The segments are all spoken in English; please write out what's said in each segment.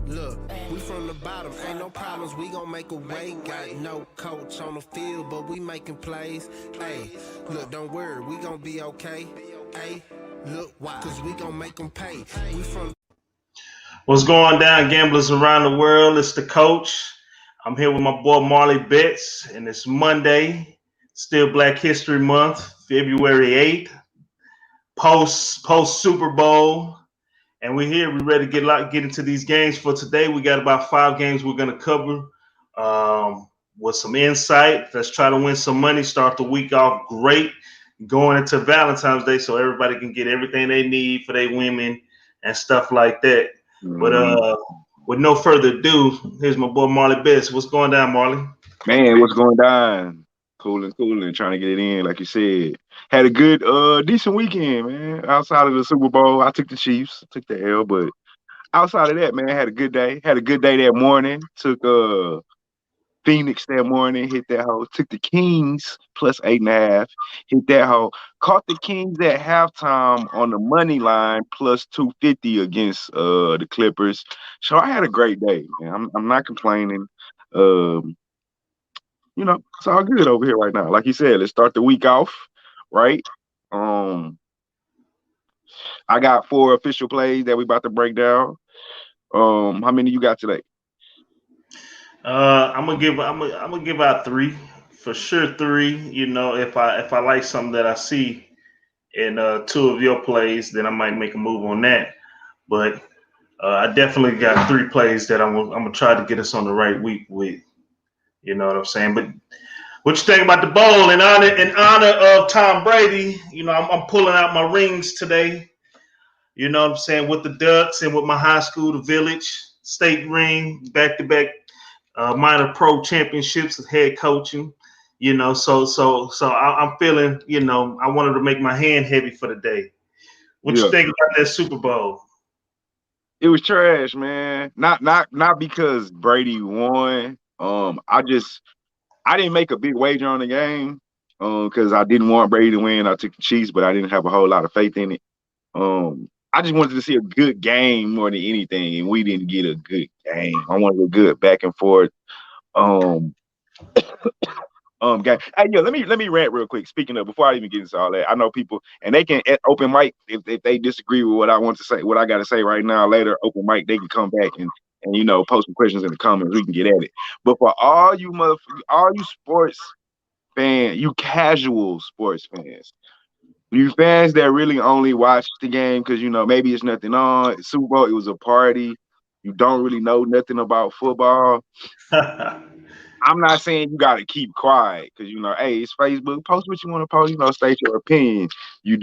Look, we from the bottom, ain't no problems, we gon' make a way. Got no coach on the field, but we making plays. Hey, look, don't worry, we gon' be okay. Hey, look, why? Cause we gon' make them pay. We from What's going down, gamblers around the world? It's the coach. I'm here with my boy Marley Betts, and it's Monday, still Black History Month, February 8th, post Super Bowl, and we're here. We're ready to get into these games for today. We got about 5 games we're gonna cover with some insight. Let's try to win some money. Start the week off great, going into Valentine's Day, so everybody can get everything they need for their women and stuff like that. But Mhm. with no further ado, here's my boy Marley Best. What's going down, Marley? Man, what's going down? Cooling, trying to get it in, like you said. Had a good, decent weekend, man. Outside of the Super Bowl, I took the Chiefs, took the L, but outside of that, man, had a good day. Had a good day that morning. Took Phoenix that morning, hit that hoe. Took the Kings plus 8.5, hit that hoe. Caught the Kings at halftime on the money line plus 250 against the Clippers. So I had a great day, man. I'm not complaining. Um, it's all good over here right now. Like you said, let's start the week off, right? Um, I got 4 official plays that we about to break down. How many you got today? I'm gonna give out three for sure. Three. If I like something that I see in two of your plays, then I might make a move on that. But I definitely got 3 plays that I'm gonna try to get us on the right week with. You know what I'm saying? But what you think about the bowl in honor of Tom Brady? I'm pulling out my rings today. You know what I'm saying? With the Ducks and with my high school, the Village state ring, back to back minor pro championships of head coaching. I'm feeling. I wanted to make my hand heavy for the day. What you Yeah, think about that Super Bowl? it was trash, man. Not because Brady won. I didn't make a big wager on the game. Because I didn't want Brady to win. I took the Chiefs, but I didn't have a whole lot of faith in it. I just wanted to see a good game more than anything, and we didn't get a good game. I wanted a good back and forth. Um, Game. Hey, yo, let me rant real quick. Speaking of, before I even get into all that, I know people, and they can at open mic if they disagree with what I want to say, what I got to say right now. Later, open mic, they can come back and post some questions in the comments. We can get at it. But for all you sports fans, you casual sports fans, you fans that really only watch the game because maybe it's nothing on. It's Super Bowl, it was a party. You don't really know nothing about football. I'm not saying you got to keep quiet because hey, it's Facebook. Post what you want to post. State your opinion. You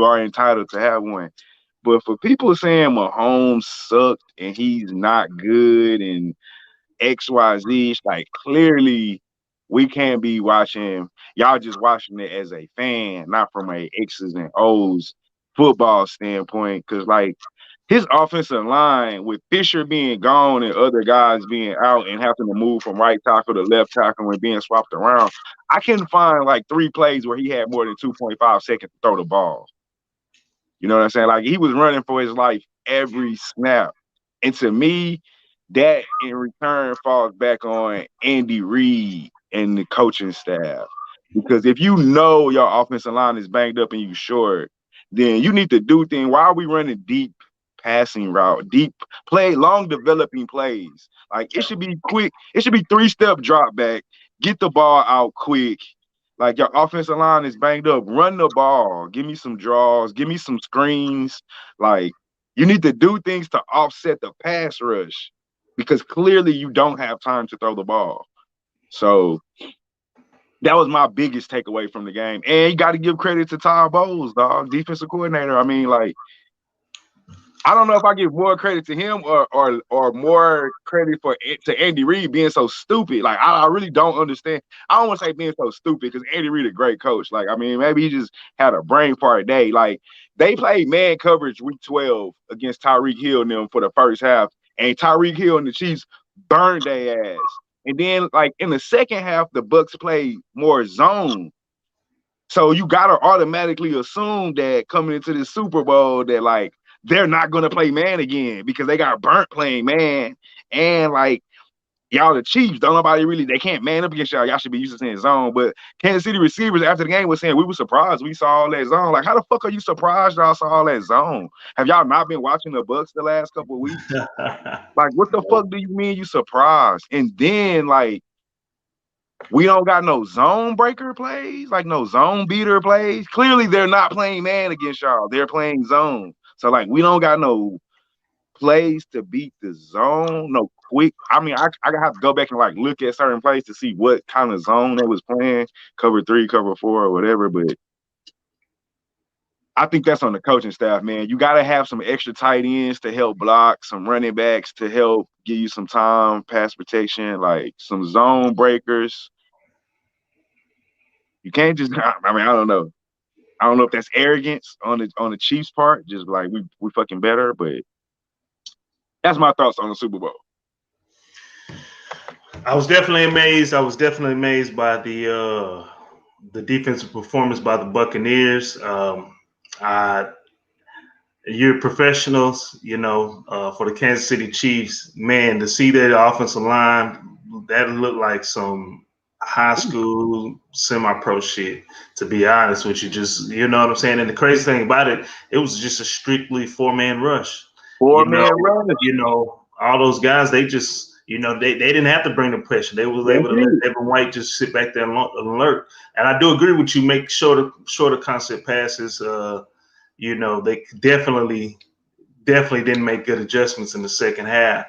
are entitled to have one. But for people saying Mahomes sucked and he's not good and XYZ, it's like clearly we can't be watching. Y'all just watching it as a fan, not from a X's and O's football standpoint. Because like his offensive line with Fisher being gone and other guys being out and having to move from right tackle to left tackle and being swapped around, I couldn't find like 3 plays where he had more than 2.5 seconds to throw the ball. You know what I'm saying? Like he was running for his life every snap. And to me, that in return falls back on Andy Reid and the coaching staff. Because if you know your offensive line is banged up and you short, then you need to do things. Why are we running deep passing route, deep play, long developing plays? Like it should be quick. It should be 3-step drop back, get the ball out quick. Like your offensive line is banged up. Run the ball. Give me some draws. Give me some screens. Like you need to do things to offset the pass rush because clearly you don't have time to throw the ball. So that was my biggest takeaway from the game. And you got to give credit to Todd Bowles, dog, defensive coordinator. I mean, like, I don't know if I give more credit to him or more credit to Andy Reid being so stupid. Like, I really don't understand. I don't want to say being so stupid because Andy Reid a great coach. Like, I mean, maybe he just had a brain fart day. Like, they played man coverage week 12 against Tyreek Hill and them for the first half, and Tyreek Hill and the Chiefs burned their ass. And then, like, in the second half, the Bucks played more zone. So you gotta automatically assume that coming into this Super Bowl that like they're not gonna play man again because they got burnt playing man. And like y'all the Chiefs, don't nobody really, they can't man up against y'all. Y'all should be used to saying zone. But Kansas City receivers after the game was saying we were surprised we saw all that zone. Like, how the fuck are you surprised y'all saw all that zone? Have y'all not been watching the Bucks the last couple of weeks? Like, what the fuck do you mean you surprised? And then like we don't got no zone breaker plays, like no zone beater plays. Clearly they're not playing man against y'all. They're playing zone. So like we don't got no plays to beat the zone, no quick. I mean, I have to go back and like look at certain plays to see what kind of zone they was playing, cover 3, cover 4, or whatever. But I think that's on the coaching staff, man. You got to have some extra tight ends to help block, some running backs to help give you some time, pass protection, like some zone breakers. You can't just. I mean, I don't know. I don't know if that's arrogance on the Chiefs' part, just like we fucking better, but that's my thoughts on the Super Bowl. I was definitely amazed. I was definitely amazed by the defensive performance by the Buccaneers. You're professionals, you know, for the Kansas City Chiefs. Man, to see that offensive line, that looked like some high school semi-pro shit, to be honest with you. Just, you know what I'm saying? And the crazy thing about it, it was just a strictly 4-man rush. Four-man rush. You know, all those guys, they just, you know, they didn't have to bring the pressure. They was able to let Evan White just sit back there and alert. And I do agree with you, make shorter concept passes. You know, they definitely didn't make good adjustments in the second half.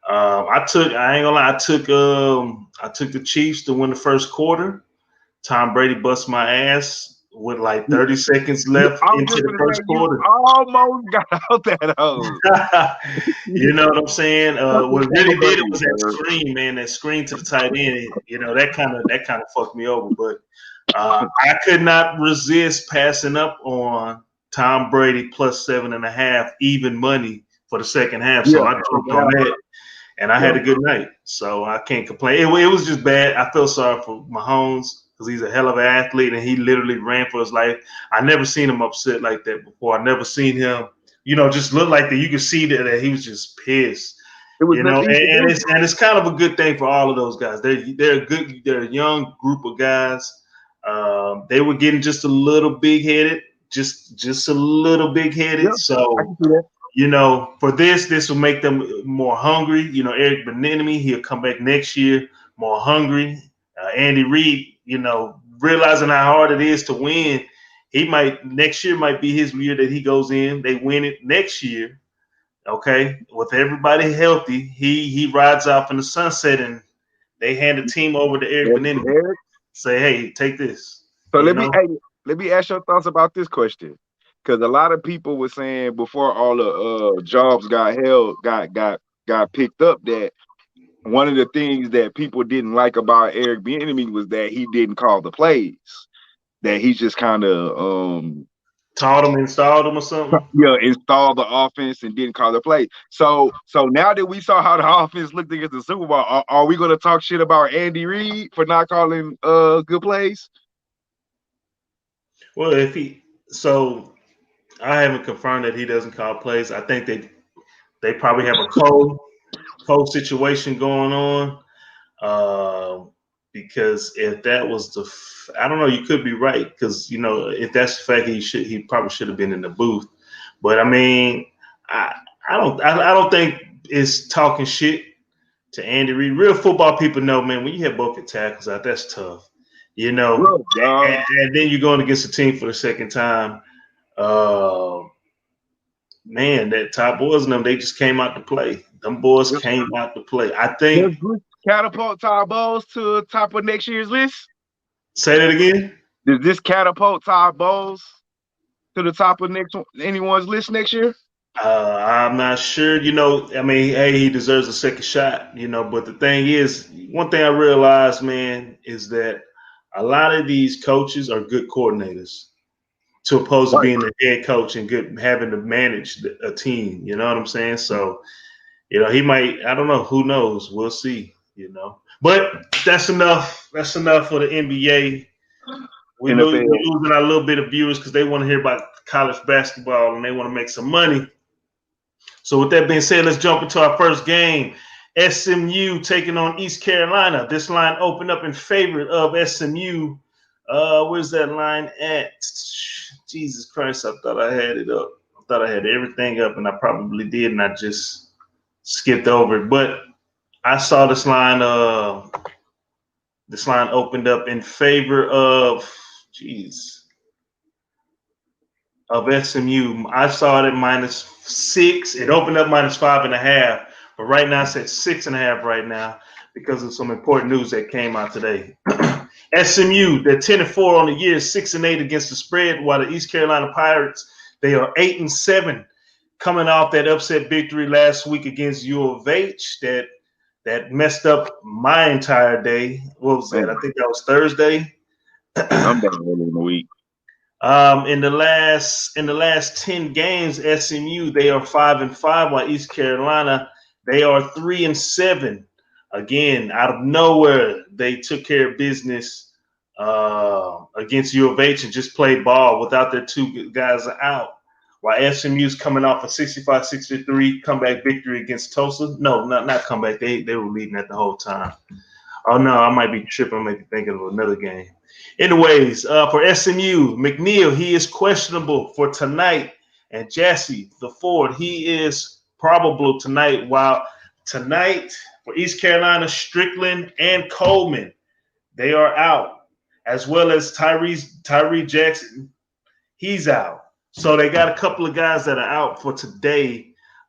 I ain't gonna lie, I took the Chiefs to win the first quarter. Tom Brady bust my ass with like 30 seconds left into the first quarter. Almost got out that hole. You know what I'm saying? What really did it was that screen, man. That screen to the tight end. You know, that kind of fucked me over. But I could not resist passing up on Tom Brady plus 7.5 even money for the second half. So I jumped on that, and I had a good night. So I can't complain. It was just bad. I felt sorry for Mahomes because he's a hell of an athlete, and he literally ran for his life. I never seen him upset like that before. I never seen him, you know, just look like that. You could see that he was just pissed. You know, and it's kind of a good thing for all of those guys. They're a young group of guys. They were getting just a little big headed. Just a little big headed. Yeah, so, you know, for this will make them more hungry. You know, Eric Bieniemy, he'll come back next year more hungry. Andy Reid, you know, realizing how hard it is to win, next year might be his year that he goes in. They win it next year. Okay, with everybody healthy, he rides off in the sunset, and they hand the team over to Eric Bieniemy. Say, hey, take this. So let me ask your thoughts about this question, because a lot of people were saying before all the jobs got picked up that one of the things that people didn't like about Eric Bieniemy was that he didn't call the plays, that he just kind of taught them, installed them or something. Yeah, installed the offense and didn't call the play. So now that we saw how the offense looked against the Super Bowl, are we going to talk shit about Andy Reid for not calling good plays? Well, I haven't confirmed that he doesn't call plays. I think they probably have a cold situation going on. Because if that was I don't know, you could be right. Because, you know, if that's the fact, he probably should have been in the booth. But I mean, I don't think it's talking shit to Andy Reid. Real football people know, man, when you have both your tackles out, that's tough. You know, and then you're going against a team for the second time. Man, that Top Boys and them, they just came out to play. Them boys came out to play. I think catapult Todd Bowles to the top of next year's list. Say that again. Does this catapult Todd Bowles to the top of anyone's list next year? I'm not sure. You know, I mean, hey, he deserves a second shot. You know, but the thing is, one thing I realized, man, is that a lot of these coaches are good coordinators, to opposed to being the head coach and having to manage a team. You know what I'm saying? So, you know, he might. I don't know. Who knows? We'll see. You know, but that's enough. That's enough for the NBA. We're losing a little bit of viewers because they want to hear about college basketball and they want to make some money. So with that being said, let's jump into our first game. SMU taking on East Carolina. This line opened up in favor of SMU. Where's that line at? Jesus Christ, I thought I had it up. I thought I had everything up, and I probably did, and I just skipped over it. But I saw this line. This line opened up in favor of SMU. I saw it at -6. It opened up -5.5, but right now it's at 6.5 right now because of some important news that came out today. SMU, they're 10-4 on the year, 6-8 against the spread, while the East Carolina Pirates, they are 8-7, coming off that upset victory last week against U of H that messed up my entire day. What was that? I think that was Thursday. I'm down early in the week. In the last 10 games, SMU they are 5-5, while East Carolina they are 3-7. Again, out of nowhere, they took care of business against U of H and just played ball without their two guys out. While SMU's coming off a 65-63 comeback victory against Tulsa. No, not comeback. They were leading that the whole time. Oh no, I might be tripping. I might be thinking of another game. Anyways, for SMU, McNeil, he is questionable for tonight. And Jassy, the forward, he is probable tonight. While tonight for East Carolina, Strickland and Coleman, they are out. As well as Tyree Jackson, he's out. So they got a couple of guys that are out for today.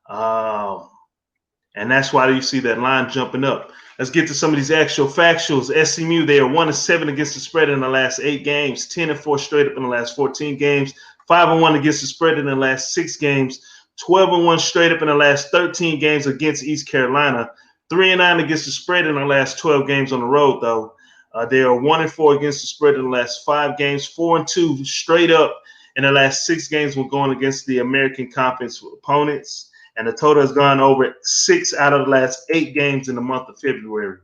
And that's why you see that line jumping up. Let's get to some of these actual factuals. SMU, they are 1-7 against the spread in the last 8 games, 10-4 straight up in the last 14 games, 5-1 against the spread in the last 6 games, 12-1 straight up in the last 13 games against East Carolina, 3-9 against the spread in the last 12 games on the road, though. They are 1-4 against the spread in the last 5 games, 4-2 straight up in the last 6 games when going against the American Conference opponents. And the total has gone over 6 out of the last 8 games in the month of February.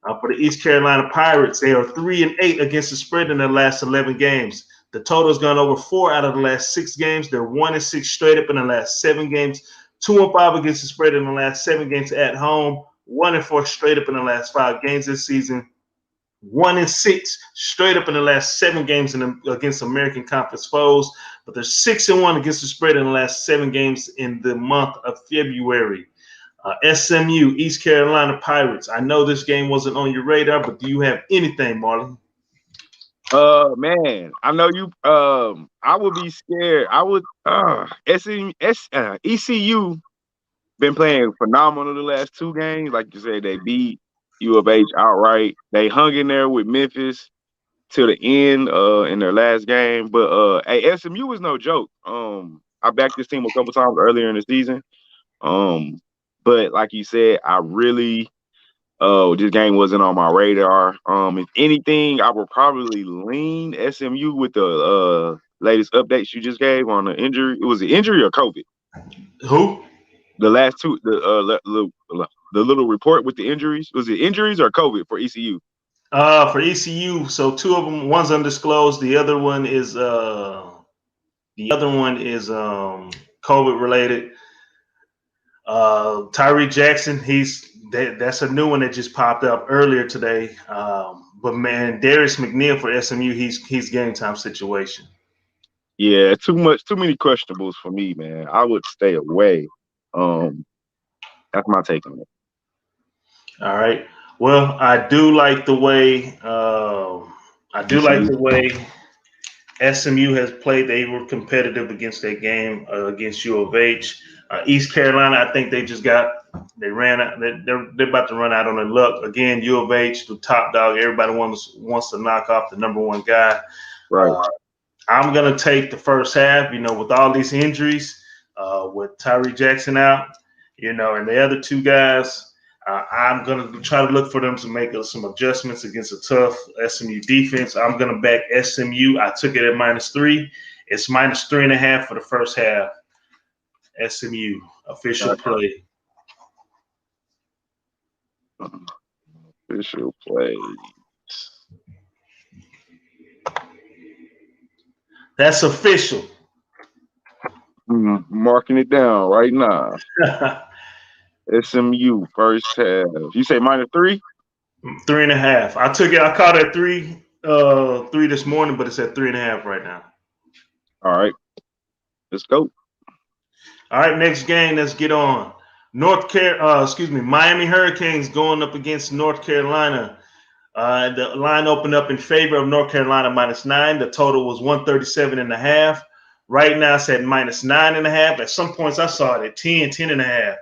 For the East Carolina Pirates, they are 3-8 against the spread in their last 11 games. The total has gone over 4 out of the last 6 games. They're 1-6 straight up in the last 7 games. 2-5 against the spread in the last 7 games at home. 1-4 straight up in the last 5 games this season. 1-6 straight up in the last 7 games against American Conference foes, but they're 6-1 against the spread in the last 7 games in the month of February. SMU, East Carolina Pirates. I know this game wasn't on your radar, but do you have anything, Marley? Man, I know you. I would be scared. I would. ECU been playing phenomenal the last 2 games. Like you said, they beat U of H outright. They hung in there with Memphis till the end in their last game. But hey, SMU is no joke. I backed this team a couple times earlier in the season. But like you said, I really this game wasn't on my radar. If anything, I would probably lean SMU with the latest updates you just gave on the injury. It was an injury or COVID? Who? The last 2, the little report with the injuries. Was it injuries or COVID for ECU? For ECU, so 2 of them, one's undisclosed. The other one is COVID related. Tyree Jackson, that's a new one that just popped up earlier today. But man, Darius McNeil for SMU, he's game time situation. Yeah, too many questionables for me, man. I would stay away. That's my take on it. All right. Well, I do like the way SMU has played. They were competitive against that game against U of H. East Carolina, I think they ran out. They're about to run out on their luck again. U of H, the top dog. Everybody wants to knock off the number 1 guy. Right. I'm gonna take the first half. With all these injuries, with Tyree Jackson out, and the other 2 guys. I'm going to try to look for them to make some adjustments against a tough SMU defense. I'm going to back SMU. I took it at -3. It's -3.5 for the first half. SMU official play. Official play. That's official. Marking it down right now. SMU first half. You say -3? 3.5. I caught it at 3 this morning, but it's at 3.5 right now. All right, let's go. All right, next game. Let's get on. Miami Hurricanes going up against North Carolina. The line opened up in favor of North Carolina -9. The total was 137.5. Right now it's at -9.5. At some points I saw it at 10.5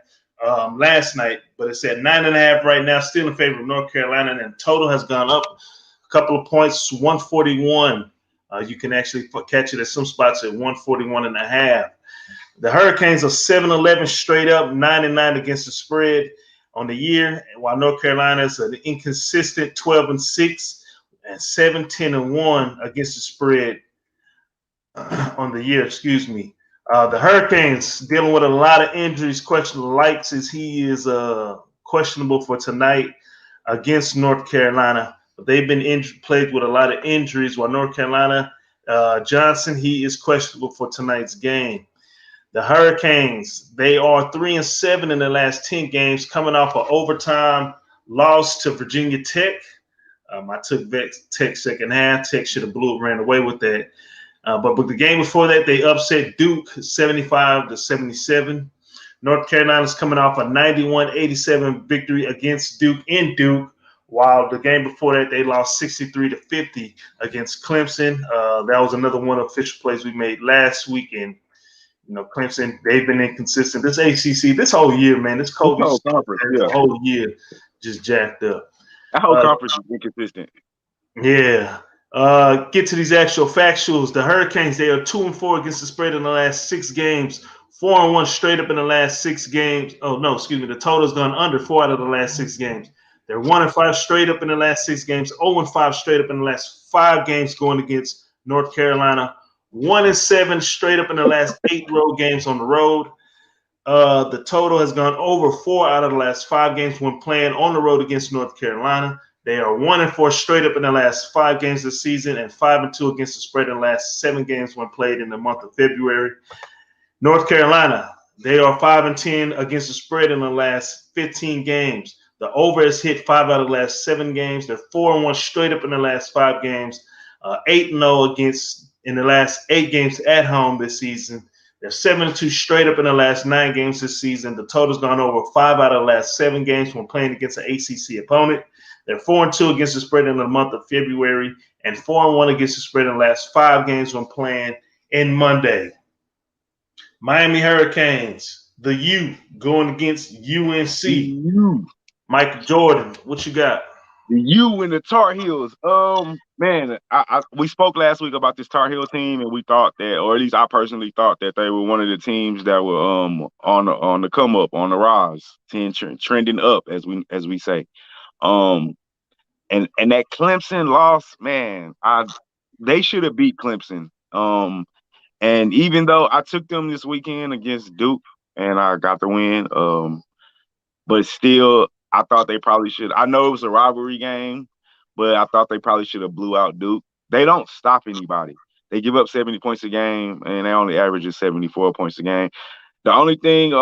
last night, but it's at 9.5 right now, still in favor of North Carolina, and the total has gone up a couple of points, 141. You can actually catch it at some spots at 141.5. The Hurricanes are 7-11 straight up, 9-9 against the spread on the year, while North Carolina is an inconsistent 12-6 and 7-10-1 against the spread on the year. Excuse me. The Hurricanes dealing with a lot of injuries. Questionable Likes as he is questionable for tonight against North Carolina. But they've been plagued with a lot of injuries, while North Carolina Johnson, he is questionable for tonight's game. The Hurricanes, they are 3-7 in the last 10 games, coming off an overtime loss to Virginia Tech. I took Tech second half. Tech should have ran away with that. But the game before that, they upset Duke 75-77. North Carolina's coming off a 91-87 victory against Duke in Duke, while the game before that, they lost 63-50 against Clemson. That was another one of the official plays we made last weekend. Clemson, they've been inconsistent. This ACC, this whole year, man, this COVID whole conference, the whole year just jacked up. That whole conference is inconsistent. Yeah. Get to these actual factuals. The Hurricanes, they are 2-4 against the spread in the last 6 games, 4-1 straight up in the last 6 games. Oh, no, excuse me. The total's gone under 4 out of the last 6 games. They're 1-5 straight up in the last 6 games, 0-5 straight up in the last 5 games going against North Carolina. 1-7 straight up in the last 8 road games on the road. The total has gone over 4 out of the last 5 games when playing on the road against North Carolina. They are 1-4 straight up in the last 5 games this season, and 5-2 against the spread in the last 7 games when played in the month of February. North Carolina, they are 5-10 against the spread in the last 15 games. The over has hit 5 out of the last 7 games. They're 4-1 straight up in the last 5 games. 8-0 against in the last 8 games at home this season. They're 7-2 straight up in the last 9 games this season. The total's gone over 5 out of the last 7 games when playing against an ACC opponent. They're 4-2 against the spread in the month of February and 4-1 against the spread in the last 5 games when playing in Monday. Miami Hurricanes, the U going against UNC. Michael Jordan, what you got? The U and the Tar Heels. Man, we spoke last week about this Tar Heel team, and we thought that, or at least I personally thought that they were one of the teams that were on the come up, on the rise, trending up, as we say. And that Clemson loss, man, they should have beat Clemson. And even though I took them this weekend against Duke and I got the win, but still, I thought they probably should. I know it was a rivalry game, but I thought they probably should have blew out Duke. They don't stop anybody. They give up 70 points a game, and they only average 74 points a game. The only thing,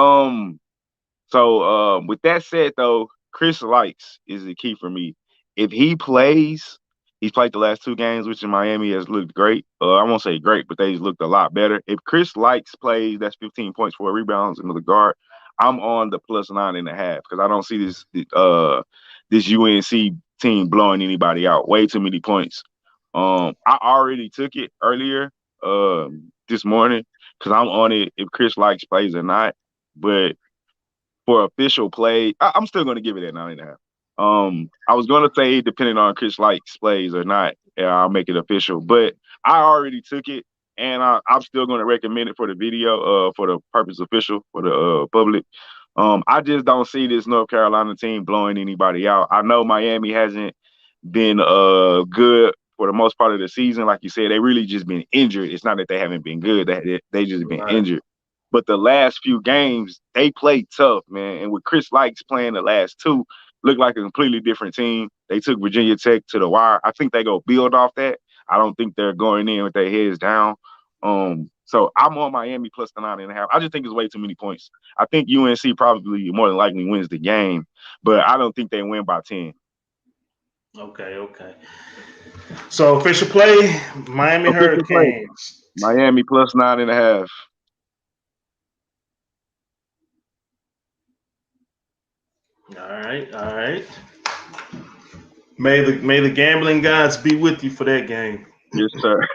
with that said, though, Chris Likes is the key for me. If he plays, he's played the last 2 games, which in Miami has looked great. I won't say great, but they've looked a lot better. If Chris Likes plays, that's 15 points, 4 rebounds, another guard. I'm on the +9.5 because I don't see this UNC team blowing anybody out. Way too many points. I already took it earlier this morning because I'm on it if Chris Likes plays or not. But for official play, I'm still going to give it at 9.5. I was going to say depending on Chris Likes plays or not, I'll make it official. But I already took it. And I'm still going to recommend it for the video, for the purpose official, for the public. I just don't see this North Carolina team blowing anybody out. I know Miami hasn't been good for the most part of the season. Like you said, they really just been injured. It's not that they haven't been good. They just been injured. But the last few games, they played tough, man. And with Chris Likes playing the last 2, looked like a completely different team. They took Virginia Tech to the wire. I think they go build off that. I don't think they're going in with their heads down. So I'm on Miami plus the 9.5. I just think it's way too many points. I think UNC probably more than likely wins the game, but I don't think they win by 10. Okay. So official play, Miami Official play. Hurricanes. Miami plus 9.5. All right. May the gambling gods be with you for that game. Yes, sir.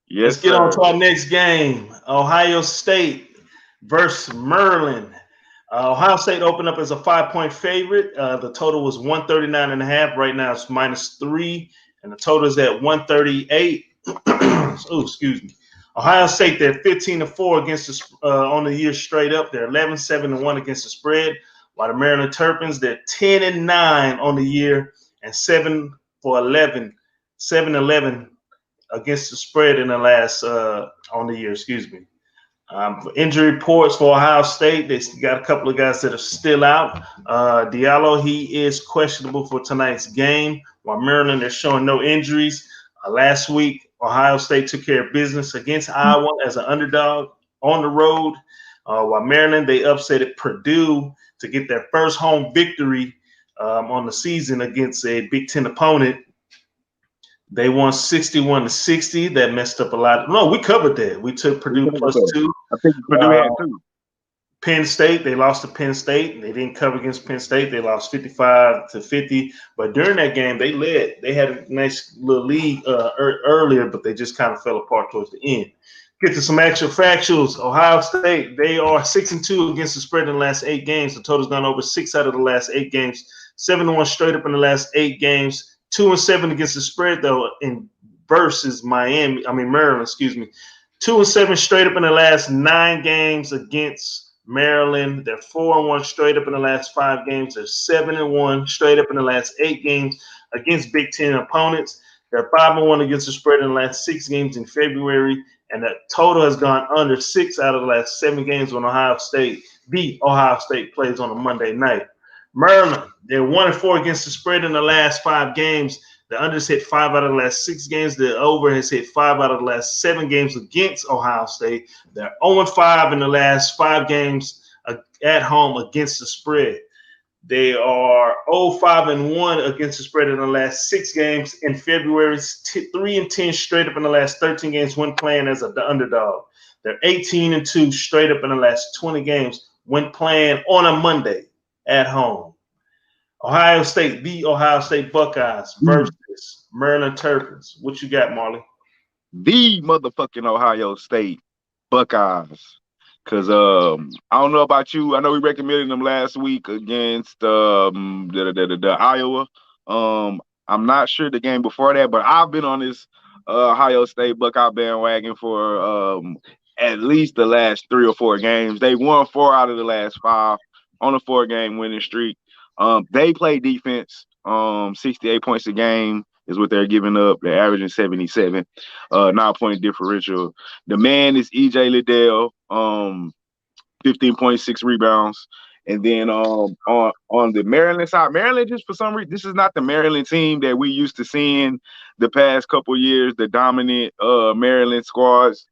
Yes, Let's get on sir. to our next game. Ohio State versus Maryland. Ohio State opened up as a 5-point favorite. The total was 139.5. Right now it's -3, and the total is at 138. Oh, excuse me. Ohio State, they're 15-4 against the on the year straight up. They're 11-7-1 against the spread. While the Maryland Terrapins, they're 10-9 on the year and 7-11 against the spread in the last on the year. Excuse me. Injury reports for Ohio State. They got a couple of guys that are still out. Diallo, he is questionable for tonight's game. While Maryland, they're showing no injuries. Last week, Ohio State took care of business against Iowa as an underdog on the road. While Maryland, they upset Purdue to get their first home victory on the season against a Big Ten opponent. They won 61-60. That messed up a lot. No, we covered that. We took Purdue +2. I think Purdue had 2. Penn State, they lost to Penn State. They didn't cover against Penn State. They lost 55-50. But during that game, they led. They had a nice little lead earlier, but they just kind of fell apart towards the end. Get to some actual factuals. Ohio State, they are 6-2 against the spread in the last 8 games. The total's gone over 6 out of the last 8 games. 7-1 straight up in the last 8 games. 2-7 against the spread though in versus Maryland, excuse me. 2-7 straight up in the last 9 games against Maryland. They're 4-1 straight up in the last 5 games. They're 7-1 straight up in the last 8 games against Big Ten opponents. They're 5-1 against the spread in the last 6 games in February, and the total has gone under 6 out of the last 7 games when Ohio State plays on a Monday night. Maryland, they're 1-4 against the spread in the last 5 games. The unders hit 5 out of the last 6 games. The over has hit 5 out of the last 7 games against Ohio State. They're 0-5 in the last 5 games at home against the spread. They are 0-5-1 against the spread in the last 6 games in February. 3-10 straight up in the last 13 games when playing as the underdog. They're 18-2 straight up in the last 20 games when playing on a Monday at home. Ohio State, the Ohio State Buckeyes versus Maryland Terrapins. What you got, Marley? The motherfucking Ohio State Buckeyes. Because I don't know about you. I know we recommended them last week against Iowa. I'm not sure the game before that, but I've been on this Ohio State Buckeye bandwagon for at least the last 3 or 4 games. They won 4 out of the last 5 on a 4-game winning streak. They play defense. 68 points a game is what they're giving up. They're averaging 77. 9-point differential. The man is EJ Liddell. 15.6 rebounds. And then on the Maryland side, Maryland just for some reason, this is not the Maryland team that we used to seeing the past couple years, the dominant Maryland squads.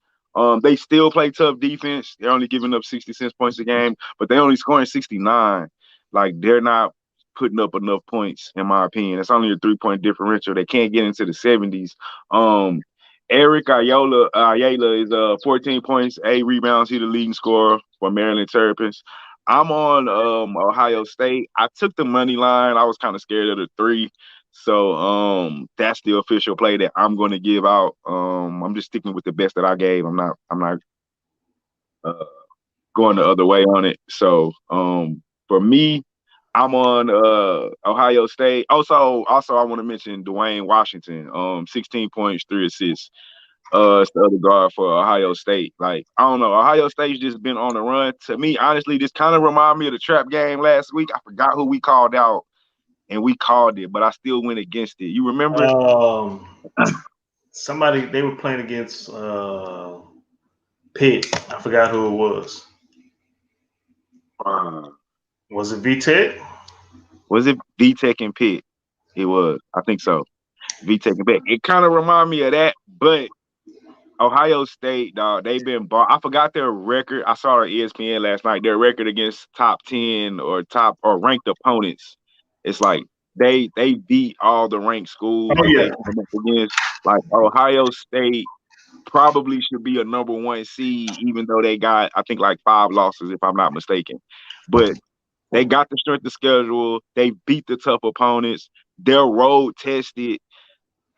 They still play tough defense. They're only giving up 66 points a game, but they're only scoring 69. Like, they're not putting up enough points, in my opinion. It's only a 3-point differential. They can't get into the 70s. Eric Ayala is 14 points, 8 rebounds. He's the leading scorer for Maryland Terrapins. I'm on Ohio State. I took the money line. I was kind of scared of the 3. So that's the official play that I'm going to give out. I'm just sticking with the best that I gave. I'm not going the other way on it. So for me, I'm on Ohio State. Also, I want to mention Dwayne Washington. 16 points, 3 assists. It's the other guard for Ohio State. Like, I don't know. Ohio State's just been on the run. To me, honestly, this kind of remind me of the trap game last week. I forgot who we called out, and we called it, but I still went against it. You remember? Somebody, they were playing against Pitt. I forgot who it was. Was it VTech? Was it VTech and Pitt? It was. I think so. be taken back. It kind of remind me of that, but Ohio State, dog, they've been I forgot their record. I saw it on ESPN last night. Their record against top 10 or top or ranked opponents. It's like they beat all the ranked schools Oh that they yeah. come up against. Like Ohio State probably should be a number 1 seed, even though they got, I think, like 5 losses, if I'm not mistaken. But they got the strength of schedule. They beat the tough opponents. They're road tested.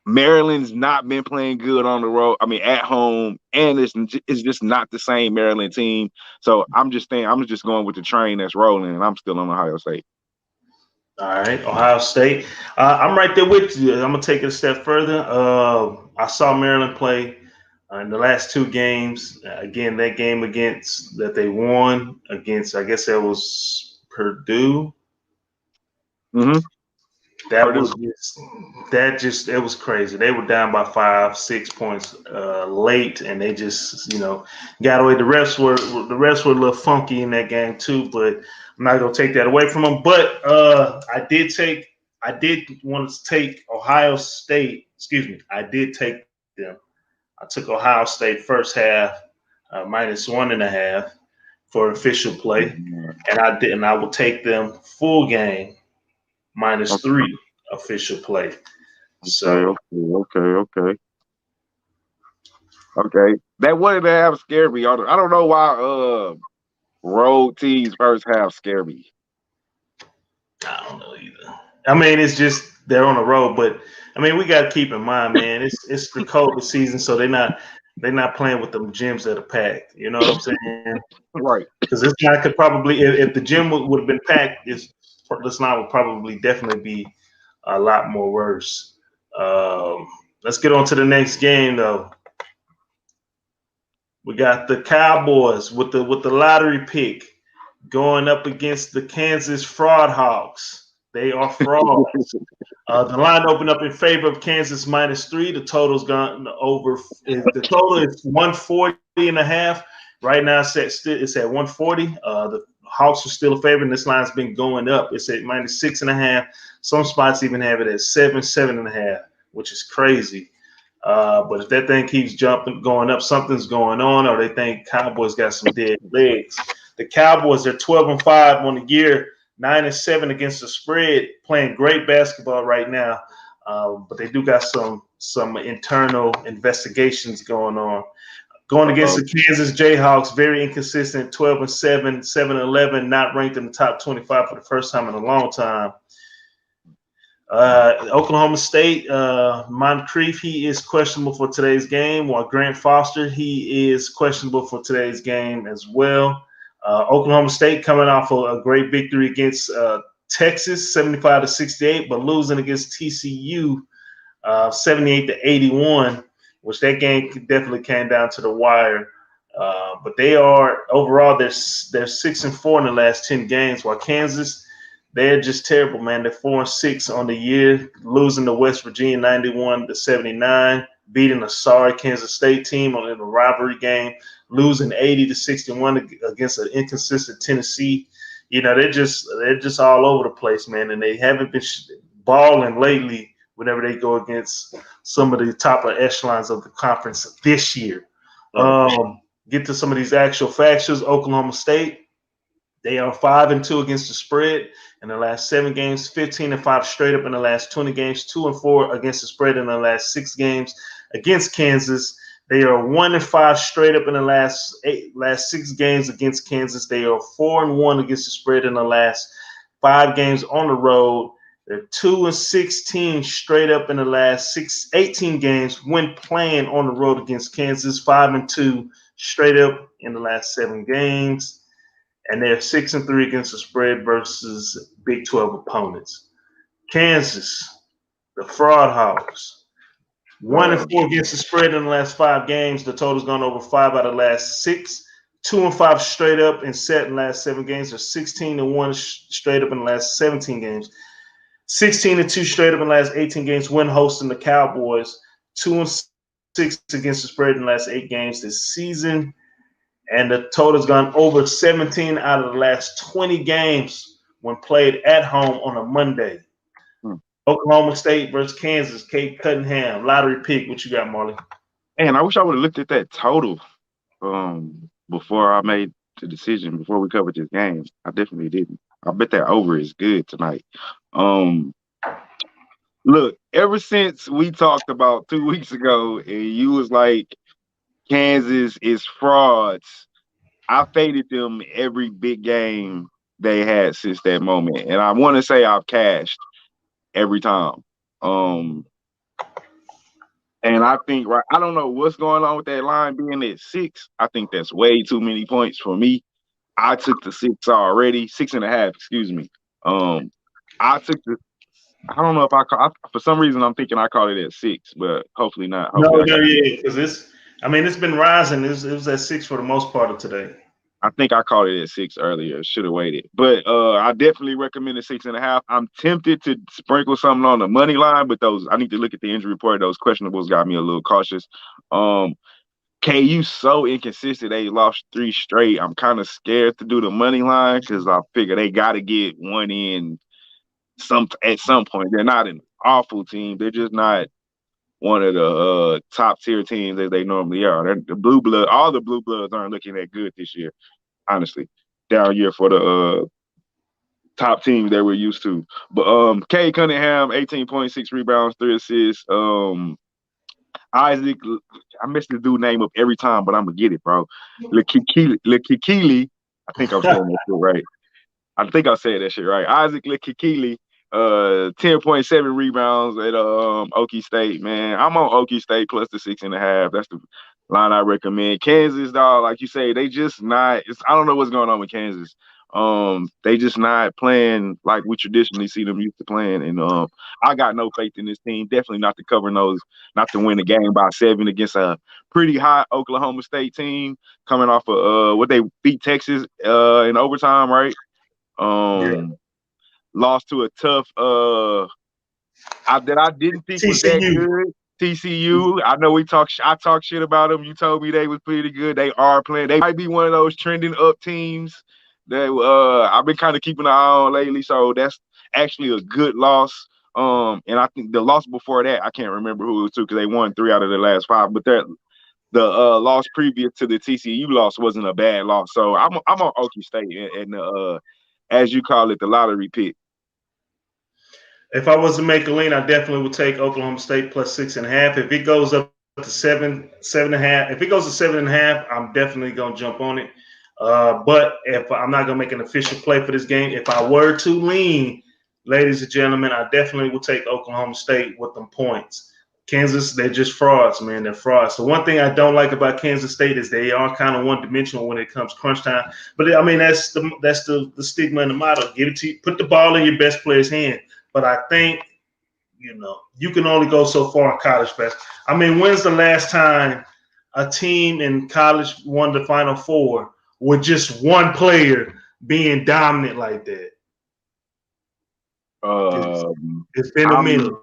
Maryland's not been playing good on the road. I mean, at home, and it's just not the same Maryland team. So I'm just going with the train that's rolling, and I'm still on Ohio State. All right, Ohio State. I'm right there with you. I'm gonna take it a step further. I saw Maryland play in the last 2 games. Again, that game against that they won against, I guess that was Purdue. Mm-hmm. That Purdue. was just it was crazy. They were down by 5, 6 points late, and they just got away. The refs were a little funky in that game too, but I'm not gonna take that away from them. But I did want to take Ohio State. Excuse me, I did take them. I took Ohio State first half -1.5 for official play, and I will take them full game -3 official play. So Okay. That 1.5 scared me. I don't know why road teams first half scare me. I don't know either. I mean, it's just they're on the road, but I mean, we got to keep in mind, man. It's the COVID season, so they're not playing with them gyms that are packed. You know what I'm saying? Right. Because this guy could probably, if the gym would have been packed, this line would probably definitely be a lot more worse. Let's get on to the next game, though. We got the Cowboys with the lottery pick going up against the Kansas Fraud Hawks. They are frauds. The line opened up in favor of Kansas -3. The total's gone over. The total is 140.5. Right now it's at 140. The Hawks are still a favorite, and this line's been going up. It's at -6.5. Some spots even have it at 7.5, which is crazy. But if that thing keeps going up, something's going on, or they think Cowboys got some dead legs. The Cowboys are 12-5 on the year, 9-7 against the spread, playing great basketball right now. But they do got some internal investigations going on. Going against the Kansas Jayhawks, very inconsistent, 12-7, 7-11, not ranked in the top 25 for the first time in a long time. Oklahoma State, Moncrief, he is questionable for today's game, while Grant Foster, he is questionable for today's game as well. Oklahoma State coming off a great victory against Texas, 75-68, but losing against TCU, 78-81, which that game definitely came down to the wire. But they are overall they're 6-4 in the last 10 games, while Kansas, they're just terrible, man. They're 4-6 on the year, losing to West Virginia 91-79, beating a sorry Kansas State team in a rivalry game, losing 80-61 against an inconsistent Tennessee. They're just all over the place, man, and they haven't been balling lately whenever they go against some of the top echelons of the conference this year. Get to some of these actual factions. Oklahoma State, they are 5-2 against the spread in the last 7 games, 15-5 straight up in the last 20 games, 2-4 against the spread in the last 6 games against Kansas. They are 1-5 straight up in the last 6 games against Kansas. They are 4-1 against the spread in the last 5 games on the road. They're 2-16 straight up in the last 18 games when playing on the road against Kansas. 5-2 straight up in the last 7 games. And they're 6-3 against the spread versus Big 12 opponents. Kansas, the Fraud Hawks, 1-4 against the spread in the last 5 games. The total's gone over 5 out of the last 6. 2-5 straight up and set in the last 7 games. They're 16-1 straight up in the last 17 games. 16-2 straight up in the last 18 games when hosting the Cowboys. 2-6 against the spread in the last 8 games this season. And the total's gone over 17 out of the last 20 games when played at home on a Monday. Oklahoma State versus Kansas. Kate Cunningham, lottery pick. What you got, Marley? And I wish I would have looked at that total before I made the decision, before we covered this game. I definitely didn't. I bet that over is good tonight. Look, ever since we talked about 2 weeks ago and you was like, Kansas is frauds, I faded them every big game they had since that moment. And I want to say I've cashed every time. And I think, right, I don't know what's going on with that line being at 6. I think that's way too many points for me. I took the 6 already, 6.5, excuse me. I took the, I don't know if for some reason I'm thinking I called it at 6, but hopefully not. Hopefully Yeah, because it's been rising. It was at 6 for the most part of today. I think I called it at 6 earlier. Should have waited, but I definitely recommend a 6.5. I'm tempted to sprinkle something on the money line, but I need to look at the injury report. Those questionables got me a little cautious. KU so inconsistent. They lost 3 straight. I'm kind of scared to do the money line because I figure they got to get one in at some point. They're not an awful team. They're just not one of the top tier teams as they normally are. The blue blood, all the blue bloods aren't looking that good this year. Honestly, down year for the top teams that we're used to. But Kay Cunningham, 18.6 rebounds, 3 assists. Isaac, I mess this dude name up every time, but I'm gonna get it, bro. Lekikili, I think I'm saying that shit right. I think I said that shit right. Isaac Lekikili, 10.7 rebounds at Okie State, man. I'm on Okie State plus the 6.5. That's the line I recommend. Kansas, dog, like you say, they just not. I don't know what's going on with Kansas. They just not playing like we traditionally see them used to playing, and I got no faith in this team. Definitely not to cover those, not to win the game by 7 against a pretty hot Oklahoma State team coming off of what they beat Texas in overtime, right? Lost to a tough that I didn't think was that good. TCU. I know I talk shit about them. You told me they was pretty good. They are playing. They might be one of those trending up teams that I've been kind of keeping an eye on lately. So that's actually a good loss. And I think the loss before that, I can't remember who it was to because they won 3 out of the last 5. But the loss previous to the TCU loss wasn't a bad loss. So I'm on Okie State and as you call it, the lottery pick. If I was to make a lean, I definitely would take Oklahoma State plus 6.5. If it goes up to 7.5, if it goes to 7.5, I'm definitely gonna jump on it. But if I'm not gonna make an official play for this game, if I were to lean, ladies and gentlemen, I definitely would take Oklahoma State with them points. Kansas, they're just frauds, man. They're frauds. So one thing I don't like about Kansas State is they are kind of one-dimensional when it comes crunch time. But I mean, that's the stigma and the motto. Give it to you. Put the ball in your best player's hand. But I think, you can only go so far in college basketball. I mean, when's the last time a team in college won the Final Four with just one player being dominant like that? It's been a minute.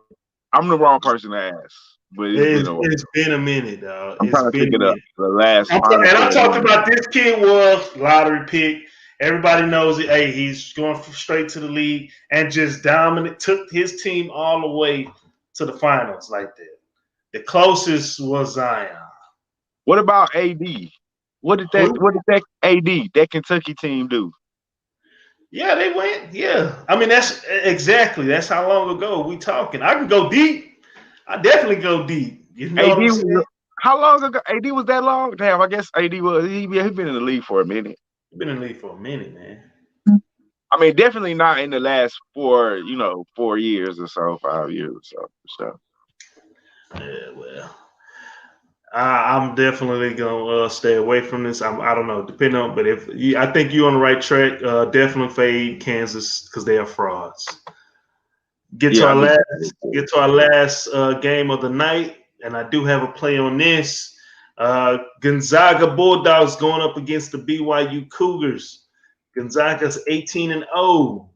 I'm the wrong person to ask, but it's been a minute, dog. I'm trying to think of the last. And I'm talking about this kid was lottery pick. Everybody knows it. Hey, he's going straight to the league and just took his team all the way to the finals like that. The closest was Zion. What about AD? What did that AD, that Kentucky team do? Yeah, they went. Yeah. I mean, that's how long ago we talking. I can go deep. I definitely go deep. You know what I'm saying? How long ago? AD was that long? Damn, I guess AD was. He been in the league for a minute. Been in the league for a minute, man. I mean, definitely not in the last 4 years or so, 5 years or so. Yeah, well, I'm definitely gonna stay away from this. I don't know, depending on, but I think you're on the right track. Definitely fade Kansas because they are frauds. Get to our last game of the night, and I do have a play on this. Gonzaga Bulldogs going up against the BYU Cougars. Gonzaga's 18-0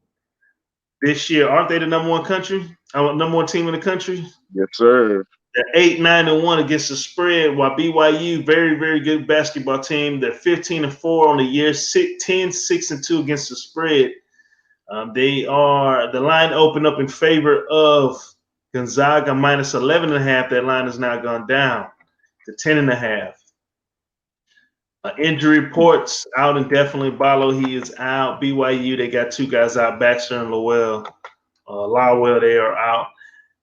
this year. Aren't they the number one team in the country? Yes, sir. They're 8-9-1 against the spread, while BYU, very, very good basketball team, they're 15-4 on the year, 10-6-2 against the spread. The line opened up in favor of Gonzaga minus 11.5. That line has now gone down to 10.5. Injury reports out indefinitely. Barlow, he is out. BYU, they got two guys out, Baxter and Lowell. Lowell, they are out.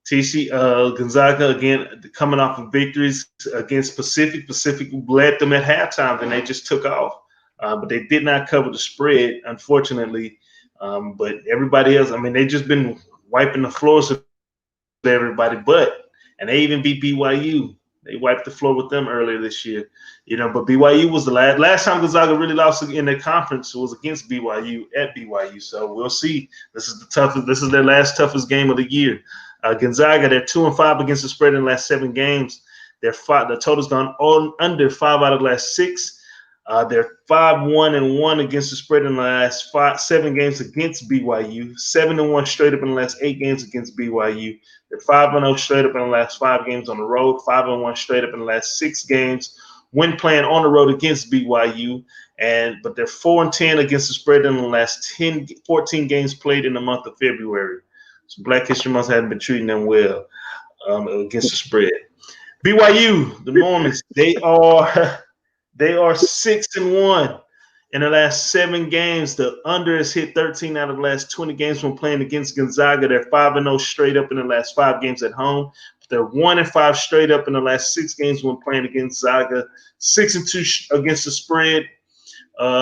Gonzaga, again, coming off of victories against Pacific. Pacific led them at halftime, and they just took off. But they did not cover the spread, unfortunately. But everybody else, I mean, they've just been wiping the floors with everybody. And they even beat BYU. They wiped the floor with them earlier this year. But BYU was the last time Gonzaga really lost in their conference was against BYU at BYU. So we'll see. This is their last toughest game of the year. Gonzaga, they're 2-5 against the spread in the last 7 games. The total's gone on under 5 out of the last 6. They're 5-1-1 against the spread in the last 7 games against BYU. 7-1 straight up in the last 8 games against BYU. They're 5-0 straight up in the last 5 games on the road. 5-1 straight up in the last 6 games when playing on the road against BYU. But they're 4-10 against the spread in the last 14 games played in the month of February. So Black History Month hasn't been treating them well against the spread. BYU, the Mormons, they are 6-1 in the last 7 games. The under has hit 13 out of the last 20 games when playing against Gonzaga. They're 5-0 straight up in the last 5 games at home. They're 1-5 straight up in the last 6 games when playing against Gonzaga. 6-2 against the spread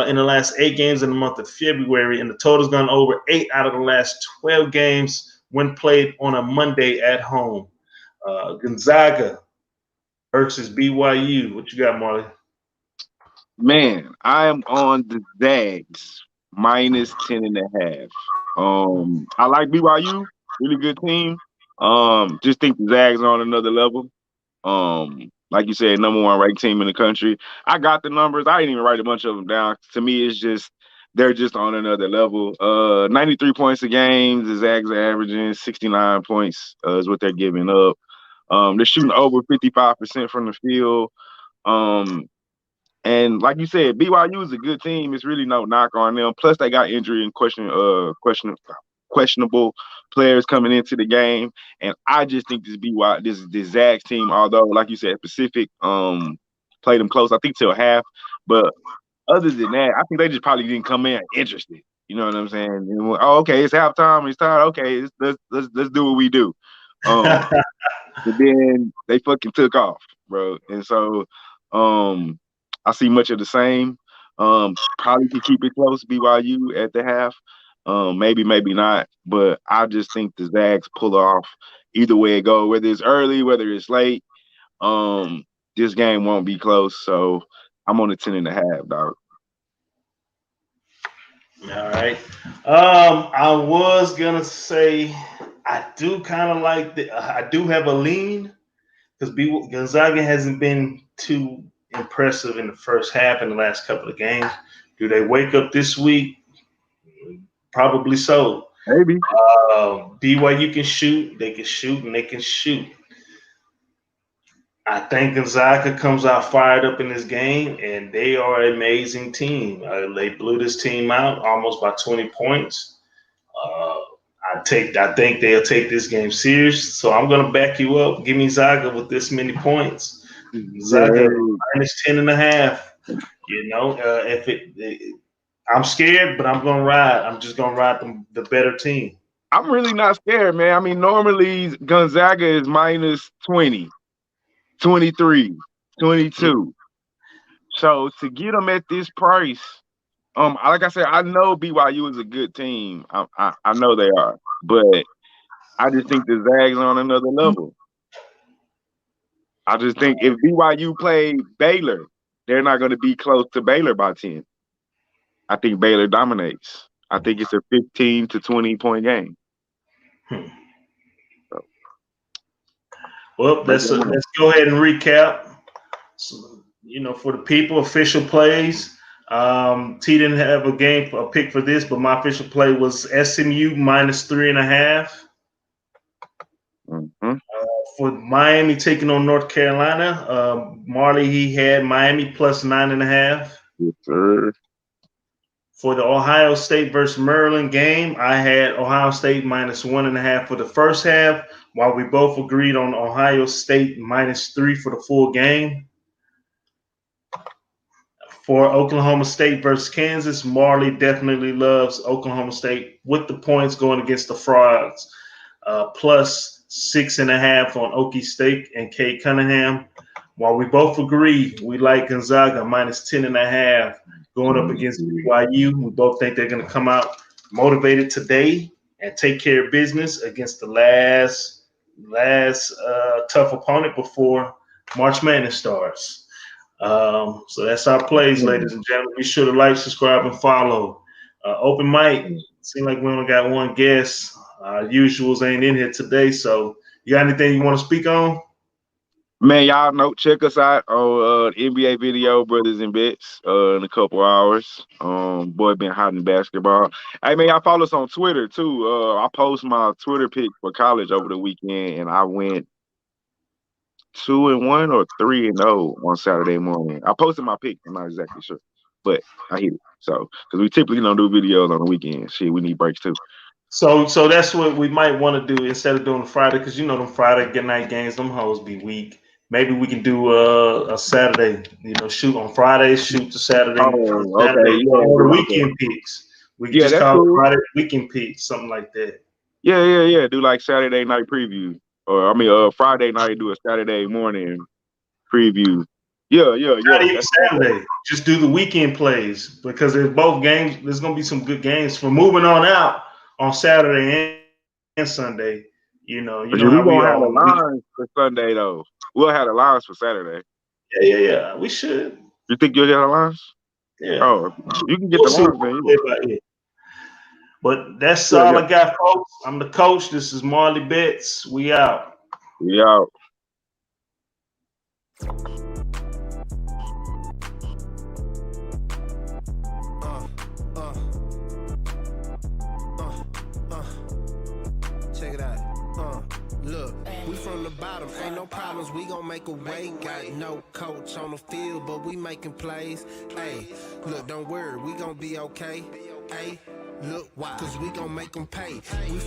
in the last 8 games in the month of February, and the total's gone over 8 out of the last 12 games when played on a Monday at home. Gonzaga versus BYU. What you got, Marley? Man, I am on the Zags minus 10.5. I like BYU, really good team. Just think the Zags are on another level. Like you said, number 1 ranked team in the country. I got the numbers. I didn't even write a bunch of them down. To me, it's just they're just on another level. 93 points a game. The Zags are averaging 69 points is what they're giving up. They're shooting over 55% from the field. And like you said, BYU is a good team. It's really no knock on them. Plus, they got injury and questionable players coming into the game. And I just think this Zags team, although like you said, Pacific played them close, I think till half. But other than that, I think they just probably didn't come in interested. You know what I'm saying? And, okay, it's halftime. It's time. Okay, let's do what we do. And then they fucking took off, bro. And so I see much of the same. Probably could keep it close, BYU at the half. Maybe not. But I just think the Zags pull off either way it goes, whether it's early, whether it's late. This game won't be close. So I'm on the 10.5, dog. All right. I was gonna say I do kind of like I do have a lean because Gonzaga hasn't been too impressive in the first half in the last couple of games. Do they wake up this week? Probably so. Maybe. BYU can shoot. They can shoot and they can shoot. I think Gonzaga comes out fired up in this game, and they are an amazing team. They blew this team out almost by 20 points. I think they'll take this game serious. So I'm going to back you up. Give me Zaga with this many points. Zaga minus 10.5. I'm scared, but I'm going to ride. I'm just going to ride the better team. I'm really not scared, man. I mean, normally Gonzaga is minus 20. 23, 22. So to get them at this price, like I said, I know BYU is a good team. I know they are, but I just think the Zags are on another level. I just think if BYU play Baylor, they're not going to be close to Baylor by 10. I think Baylor dominates. I think it's a 15 to 20 point game. Well, let's go ahead and recap. So, for the people, official plays. T didn't have a pick for this, but my official play was SMU minus 3.5. Mm-hmm. For Miami taking on North Carolina, Marley, he had Miami plus 9.5. Yes, sir. For the Ohio State versus Maryland game, I had Ohio State -1.5 for the first half, while we both agreed on Ohio State -3 for the full game. For Oklahoma State versus Kansas, Marley definitely loves Oklahoma State with the points going against the Frogs. +6.5 on Okie State and Cade Cunningham. While we both agree we like Gonzaga -10.5 going up against BYU. We both think they're going to come out motivated today and take care of business against the last tough opponent before March Madness starts. So that's our plays, ladies and gentlemen. Be sure to like, subscribe, and follow. Open mic. Seems like we only got one guest. Usuals ain't in here today. So you got anything you want to speak on? Man, y'all know, check us out on NBA video, Brothers and Bets, in a couple hours. Boy been hot in basketball. Hey, man, y'all follow us on Twitter, too. I post my Twitter pick for college over the weekend, and I went 2-1 or 3-0 on Saturday morning. I posted my pick. I'm not exactly sure, but I hit it. So, because we typically don't do videos on the weekend. Shit, we need breaks, too. So that's what we might want to do instead of doing Friday, because you know them Friday night games, them hoes be weak. Maybe we can do a Saturday, shoot on Fridays, shoot to Saturday. Oh, Saturday, okay. Yeah, or weekend picks. We can just call it Friday weekend picks, something like that. Yeah. Do like Saturday night preview. Or Friday night, do a Saturday morning preview. Yeah. Not even Saturday. Just do the weekend plays, because there's both games. There's gonna be some good games from moving on out on Saturday and Sunday. You know how we gonna have the all lines for Sunday though. We'll have the lines for Saturday. Yeah. We should. You think you'll get the lines? Yeah. Oh, you can get the lines, man. But that's all I got, folks. I'm the coach. This is Marley Betts. We out. We out. Check it out. Look, we from the bottom, ain't no problems, we gon' make a way. Got no coach on the field, but we making plays. Hey, look, don't worry, we gon' be okay. Hey, look, why? Cause we gon' make them pay. We